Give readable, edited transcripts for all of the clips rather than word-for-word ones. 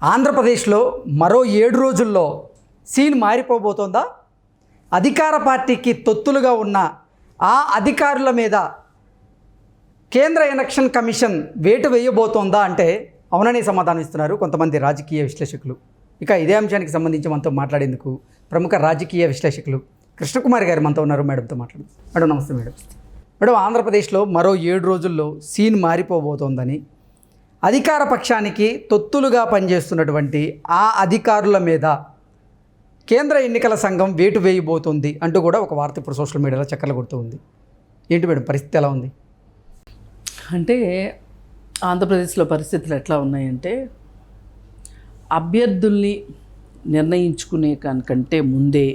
ఆంధ్రప్రదేశ్లో మరో 7 రోజుల్లో సీన్ మారిపోబోతోందా? అధికార పార్టీకి తొత్తులుగా ఉన్న ఆ అధికారుల మీద కేంద్ర ఎలక్షన్ కమిషన్ వేటు వేయబోతోందా అంటే అవుననే సమాధానం ఇస్తున్నారు కొంతమంది రాజకీయ విశ్లేషకులు. ఇక ఇదే అంశానికి సంబంధించి మనతో మాట్లాడేందుకు ప్రముఖ రాజకీయ విశ్లేషకులు కృష్ణకుమారి గారు మనతో ఉన్నారు. మేడంతో మాట్లాడదాం. మేడం నమస్తే. మేడం ఆంధ్రప్రదేశ్లో మరో 7 రోజుల్లో సీన్ మారిపోబోతోందని, అధికార పక్షానికి తొత్తులుగా పనిచేస్తున్నటువంటి ఆ అధికారుల మీద కేంద్ర ఎన్నికల సంఘం వేటు వేయబోతోంది అంటూ కూడా ఒక వార్త ఇప్పుడు సోషల్ మీడియాలో చక్కర్లు కొడుతూ ఉంది. ఏంటి మేడం పరిస్థితి ఎలా ఉంది? అంటే ఆంధ్రప్రదేశ్లో పరిస్థితులు ఎట్లా ఉన్నాయంటే, అభ్యర్థుల్ని నిర్ణయించుకునే కంటే ముందే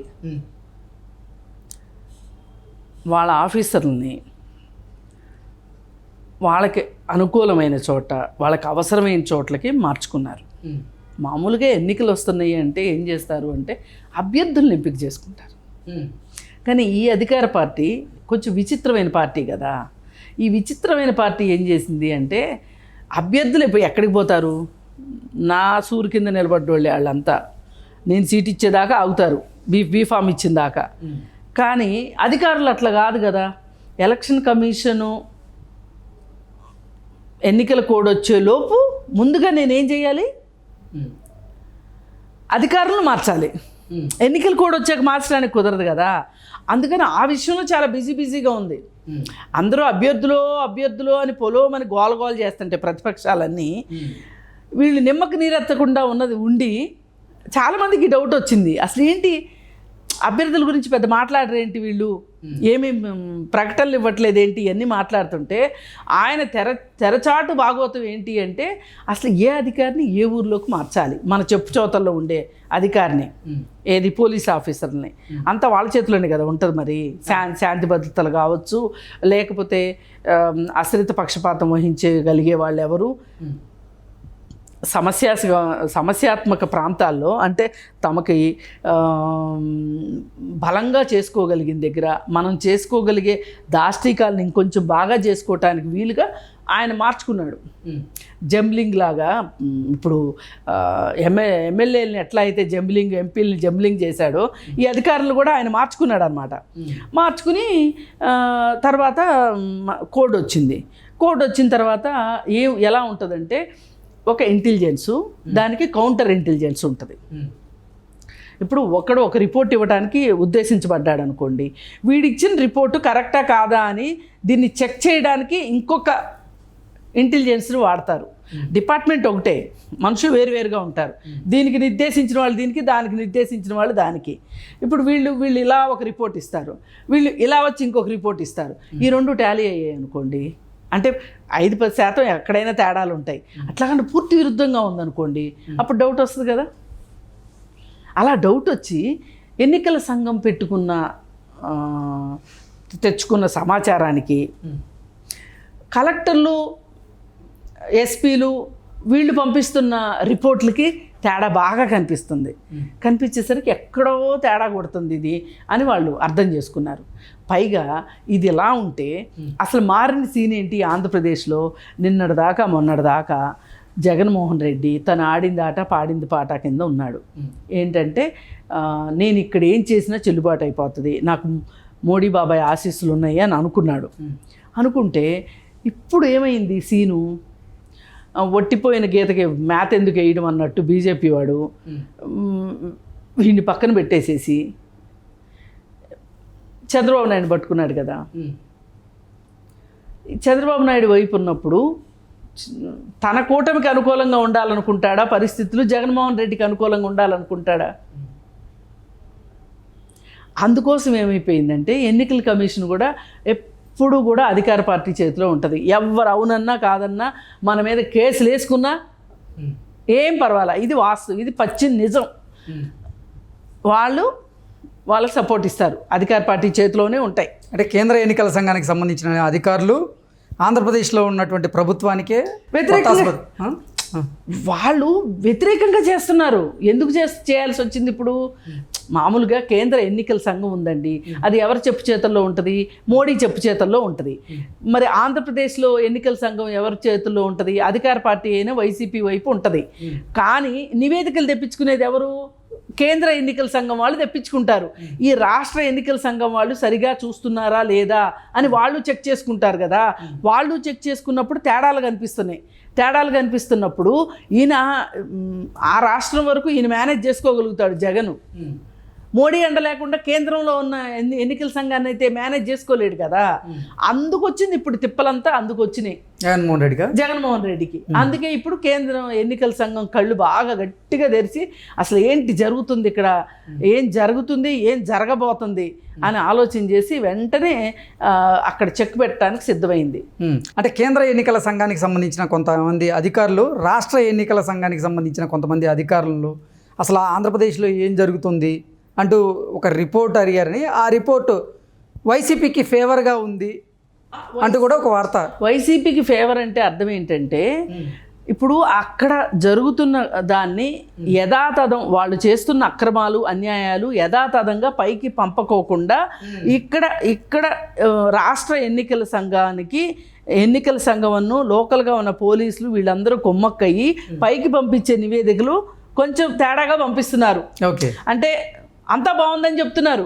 వాళ్ళ ఆఫీసర్లని వాళ్ళకి అనుకూలమైన చోట, వాళ్ళకి అవసరమైన చోట్లకి మార్చుకున్నారు. మామూలుగా ఎన్నికలు వస్తున్నాయి అంటే ఏం చేస్తారు అంటే అభ్యర్థుల్ని ఎంపిక చేసుకుంటారు. కానీ ఈ అధికార పార్టీ కొంచెం విచిత్రమైన పార్టీ కదా. ఈ విచిత్రమైన పార్టీ ఏం చేసింది అంటే, అభ్యర్థులు ఇప్పుడు ఎక్కడికి పోతారు? నా సూరు కింద నిలబడ్డోళ్ళే వాళ్ళంతా. నేను సీట్ ఇచ్చేదాకా ఆగుతారు, బీఫామ్ ఇచ్చిన దాకా. కానీ అధికారులు అట్లా కాదు కదా. ఎలక్షన్ కమిషను ఎన్నికల కోడ్ వచ్చే లోపు ముందుగా నేనేం చేయాలి? అధికారులను మార్చాలి. ఎన్నికల కోడ్ వచ్చాక మార్చడానికి కుదరదు కదా. అందుకని ఆ విషయంలో చాలా బిజీగా ఉంది. అందరూ అభ్యర్థులు అని పొలోమని గోలగోలు చేస్తుంటే ప్రతిపక్షాలన్నీ, వీళ్ళు నిమ్మకు నీరెత్తకుండా ఉండి చాలామందికి డౌట్ వచ్చింది. అసలు ఏంటి అభ్యర్థుల గురించి పెద్ద మాట్లాడరేంటి వీళ్ళు, ఏమి ప్రకటనలు ఇవ్వట్లేదు ఏంటి, ఇవన్నీ మాట్లాడుతుంటే ఆయన తెరచాటు భాగవతం ఏంటి అంటే, అసలు ఏ అధికారిని ఏ ఊర్లోకి మార్చాలి, మన చెప్పు చోతల్లో ఉండే అధికారిని, ఏది పోలీస్ ఆఫీసర్ని, అంతా వాళ్ళ చేతిలోనే కదా ఉంటుంది. మరి శాంతి భద్రతలు కావచ్చు, లేకపోతే అశ్రిత పక్షపాతం వహించగలిగే వాళ్ళు ఎవరు, సమస్యాత్మక ప్రాంతాల్లో అంటే తమకి బలంగా చేసుకోగలిగిన దగ్గర మనం చేసుకోగలిగే దాష్టికాలను ఇంకొంచెం బాగా చేసుకోవటానికి వీలుగా ఆయన మార్చుకున్నాడు. జంబ్లింగ్ లాగా ఇప్పుడు ఎమ్మెల్యేలని ఎట్లా అయితే ఎంపీలని జంబ్లింగ్ చేశాడో, ఈ అధికారులు కూడా ఆయన మార్చుకున్నాడు అనమాట. మార్చుకుని తర్వాత కోడ్ వచ్చిన తర్వాత ఎలా ఉంటుందంటే, ఒక ఇంటెలిజెన్సు, దానికి కౌంటర్ ఇంటెలిజెన్స్ ఉంటుంది. ఇప్పుడు ఒక రిపోర్ట్ ఇవ్వడానికి ఉద్దేశించబడ్డాడు అనుకోండి, వీడిచ్చిన రిపోర్టు కరెక్టా కాదా అని దీన్ని చెక్ చేయడానికి ఇంకొక ఇంటెలిజెన్స్ని వాడతారు. డిపార్ట్మెంట్ ఒకటే, మనుషులు వేరువేరుగా ఉంటారు. దీనికి నిర్దేశించిన వాళ్ళు దీనికి, దానికి నిర్దేశించిన వాళ్ళు దానికి. ఇప్పుడు వీళ్ళు ఇలా ఒక రిపోర్ట్ ఇస్తారు, వీళ్ళు ఇలా వచ్చి ఇంకొక రిపోర్ట్ ఇస్తారు. ఈ రెండు టాలీ అయ్యాయి అనుకోండి, అంటే 5-10% ఎక్కడైనా తేడాలు ఉంటాయి. అట్లాగంటే పూర్తి విరుద్ధంగా ఉందనుకోండి, అప్పుడు డౌట్ వస్తుంది కదా. అలా డౌట్ వచ్చి ఎన్నికల సంఘం తెచ్చుకున్న సమాచారానికి కలెక్టర్లు, ఎస్పీలు వీళ్ళు పంపిస్తున్న రిపోర్ట్లకి తేడా బాగా కనిపించేసరికి ఎక్కడో తేడా కొడుతుంది ఇది అని వాళ్ళు అర్థం చేసుకున్నారు. పైగా ఇది ఎలా ఉంటే అసలు మారిన సీన్ ఏంటి ఆంధ్రప్రదేశ్లో? మొన్నటిదాకా జగన్మోహన్ రెడ్డి తను ఆడింది ఆట పాడింది పాట కింద ఉన్నాడు. ఏంటంటే, నేను ఇక్కడ ఏం చేసినా చెల్లుబాటు అయిపోతుంది, నాకు మోడీ బాబాయ్ ఆశీస్సులు ఉన్నాయి అని అనుకుంటే ఇప్పుడు ఏమైంది సీను? ఒట్టిపోయిన గీతకి మ్యాథ్ ఎందుకు వేయడం అన్నట్టు బీజేపీ వాడు వీడిని పక్కన పెట్టేసేసి చంద్రబాబు నాయుడు పట్టుకున్నాడు కదా. చంద్రబాబు నాయుడు వైపు ఉన్నప్పుడు తన కూటమికి అనుకూలంగా ఉండాలనుకుంటాడా పరిస్థితులు, జగన్మోహన్ రెడ్డికి అనుకూలంగా ఉండాలనుకుంటాడా? అందుకోసం ఏమైపోయిందంటే, ఎన్నికల కమిషన్ కూడా ఎప్పుడు కూడా అధికార పార్టీ చేతిలో ఉంటుంది. ఎవరు అవునన్నా కాదన్నా మన మీద కేసులు వేసుకున్నా ఏం పర్వాలా, ఇది వాస్తవం, ఇది పచ్చి నిజం. వాళ్ళకి సపోర్ట్ ఇస్తారు, అధికార పార్టీ చేతిలోనే ఉంటాయి. అంటే కేంద్ర ఎన్నికల సంఘానికి సంబంధించిన అధికారులు ఆంధ్రప్రదేశ్లో ఉన్నటువంటి ప్రభుత్వానికే వాళ్ళు వ్యతిరేకంగా చేస్తున్నారు. ఎందుకు చేయాల్సి వచ్చింది? ఇప్పుడు మామూలుగా కేంద్ర ఎన్నికల సంఘం ఉందండి, అది ఎవరి చెప్పు చేతుల్లో ఉంటుంది? మోడీ చెప్పు చేతుల్లో ఉంటుంది. మరి ఆంధ్రప్రదేశ్లో ఎన్నికల సంఘం ఎవరి చేతుల్లో ఉంటుంది? అధికార పార్టీ అయినా వైసీపీ వైపు ఉంటుంది. కానీ నివేదికలు తెప్పించుకునేది ఎవరు? కేంద్ర ఎన్నికల సంఘం వాళ్ళు తెప్పించుకుంటారు. ఈ రాష్ట్ర ఎన్నికల సంఘం వాళ్ళు సరిగా చూస్తున్నారా లేదా అని వాళ్ళు చెక్ చేసుకుంటారు కదా. వాళ్ళు చెక్ చేసుకున్నప్పుడు తేడాలు కనిపిస్తున్నప్పుడు ఈయన ఆ రాష్ట్రం వరకు ఈయన మేనేజ్ చేసుకోగలుగుతాడు జగను. మోడీ అండ లేకుండా కేంద్రంలో ఉన్న ఎన్నికల సంఘాన్ని అయితే మేనేజ్ చేసుకోలేడు కదా. అందుకొచ్చింది ఇప్పుడు తిప్పలంతా, అందుకొచ్చినాయి జగన్మోహన్ రెడ్డికి. అందుకే ఇప్పుడు కేంద్రం ఎన్నికల సంఘం కళ్ళు బాగా గట్టిగా తెరిచి అసలు ఏంటి జరుగుతుంది ఇక్కడ, ఏం జరుగుతుంది, ఏం జరగబోతుంది అని ఆలోచన చేసి వెంటనే అక్కడ చెక్ పెట్టడానికి సిద్ధమైంది. అంటే కేంద్ర ఎన్నికల సంఘానికి సంబంధించిన కొంతమంది అధికారులు, రాష్ట్ర ఎన్నికల సంఘానికి సంబంధించిన కొంతమంది అధికారులు అసలు ఆంధ్రప్రదేశ్లో ఏం జరుగుతుంది అంటూ ఒక రిపోర్ట్ అడిగారని, ఆ రిపోర్టు వైసీపీకి ఫేవర్గా ఉంది అంటూ కూడా ఒక వార్త. వైసీపీకి ఫేవర్ అంటే అర్థం ఏంటంటే, ఇప్పుడు అక్కడ జరుగుతున్న దాన్ని యథాతథం వాళ్ళు చేస్తున్న అక్రమాలు అన్యాయాలు యథాతథంగా పైకి పంపకోకుండా ఇక్కడ రాష్ట్ర ఎన్నికల సంఘానికి, ఎన్నికల సంఘంను లోకల్గా ఉన్న పోలీసులు వీళ్ళందరూ కొమ్మక్కయ్యి పైకి పంపించే నివేదికలు కొంచెం తేడాగా పంపిస్తున్నారు. ఓకే, అంటే అంతా బాగుందని చెప్తున్నారు,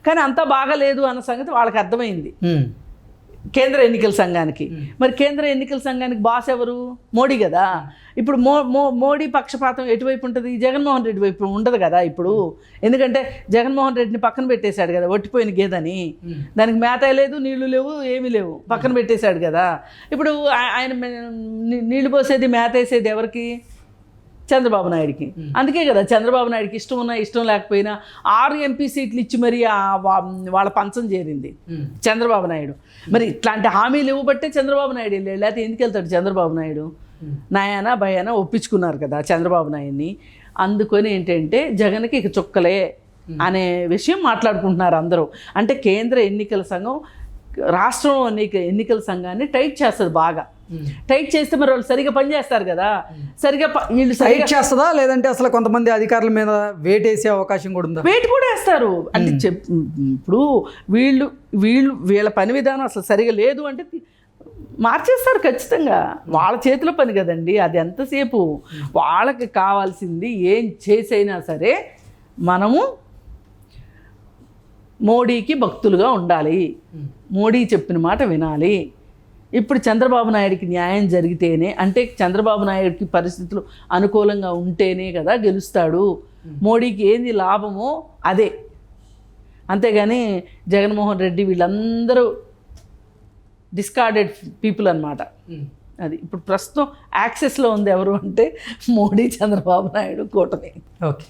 కానీ అంతా బాగాలేదు అన్న సంగతి వాళ్ళకి అర్థమైంది కేంద్ర ఎన్నికల సంఘానికి. మరి కేంద్ర ఎన్నికల సంఘానికి బాస్ ఎవరు? మోడీ కదా. ఇప్పుడు మోడీ పక్షపాతం ఎటువైపు ఉంటుంది? జగన్మోహన్ రెడ్డి వైపు ఉండదు కదా ఇప్పుడు. ఎందుకంటే జగన్మోహన్ రెడ్డిని పక్కన పెట్టేశాడు కదా, ఒట్టిపోయిన గేదని. దానికి మేత లేదు, నీళ్లు లేవు, ఏమీ లేవు, పక్కన పెట్టేశాడు కదా. ఇప్పుడు ఆయన నీళ్లు పోసేది, మేత వేసేది ఎవరికి? చంద్రబాబు నాయుడికి. అందుకే కదా చంద్రబాబు నాయుడికి ఇష్టం ఉన్నా ఇష్టం లేకపోయినా 6 ఎంపీ సీట్లు ఇచ్చి మరి వాళ్ళ పంచం చేరింది చంద్రబాబు నాయుడు. మరి ఇట్లాంటి హామీలు ఇవ్వబట్టే చంద్రబాబు నాయుడు వెళ్ళాడు, లేకపోతే ఎందుకు వెళ్తాడు చంద్రబాబు నాయుడు? నాయానా భయానా ఒప్పించుకున్నారు కదా చంద్రబాబు నాయుడిని. అందుకొని ఏంటంటే జగన్కి ఇక చుక్కలే అనే విషయం మాట్లాడుకుంటున్నారు అందరూ. అంటే కేంద్ర ఎన్నికల సంఘం రాష్ట్రంలో ఎన్నికల సంఘాన్ని టైట్ చేస్తుంది బాగా. టైట్ చేస్తే మరి వాళ్ళు సరిగా పనిచేస్తారు కదా. సరిగా వీళ్ళు టైట్ చేస్తుందా, లేదంటే అసలు కొంతమంది అధికారుల మీద వేట్ వేసే అవకాశం కూడా ఉందా? వేట్ కూడా వేస్తారు. అంటే ఇప్పుడు వీళ్ళ పని విధానం అసలు సరిగా లేదు అంటే మార్చేస్తారు ఖచ్చితంగా. వాళ్ళ చేతిలో పని కదండి అది. ఎంతసేపు వాళ్ళకి కావాల్సింది ఏం చేసైనా సరే మనము మోడీకి భక్తులుగా ఉండాలి, మోడీ చెప్పిన మాట వినాలి. ఇప్పుడు చంద్రబాబు నాయుడికి న్యాయం జరిగితేనే, అంటే చంద్రబాబు నాయుడికి పరిస్థితులు అనుకూలంగా ఉంటేనే కదా గెలుస్తాడు. మోడీకి ఏంది లాభమో అదే. అంతేగాని జగన్మోహన్ రెడ్డి వీళ్ళందరూ డిస్కార్డెడ్ పీపుల్ అన్నమాట. అది ఇప్పుడు ప్రస్తుతం యాక్సెస్లో ఉంది ఎవరు అంటే మోడీ, చంద్రబాబు నాయుడు కూటమి. ఓకే.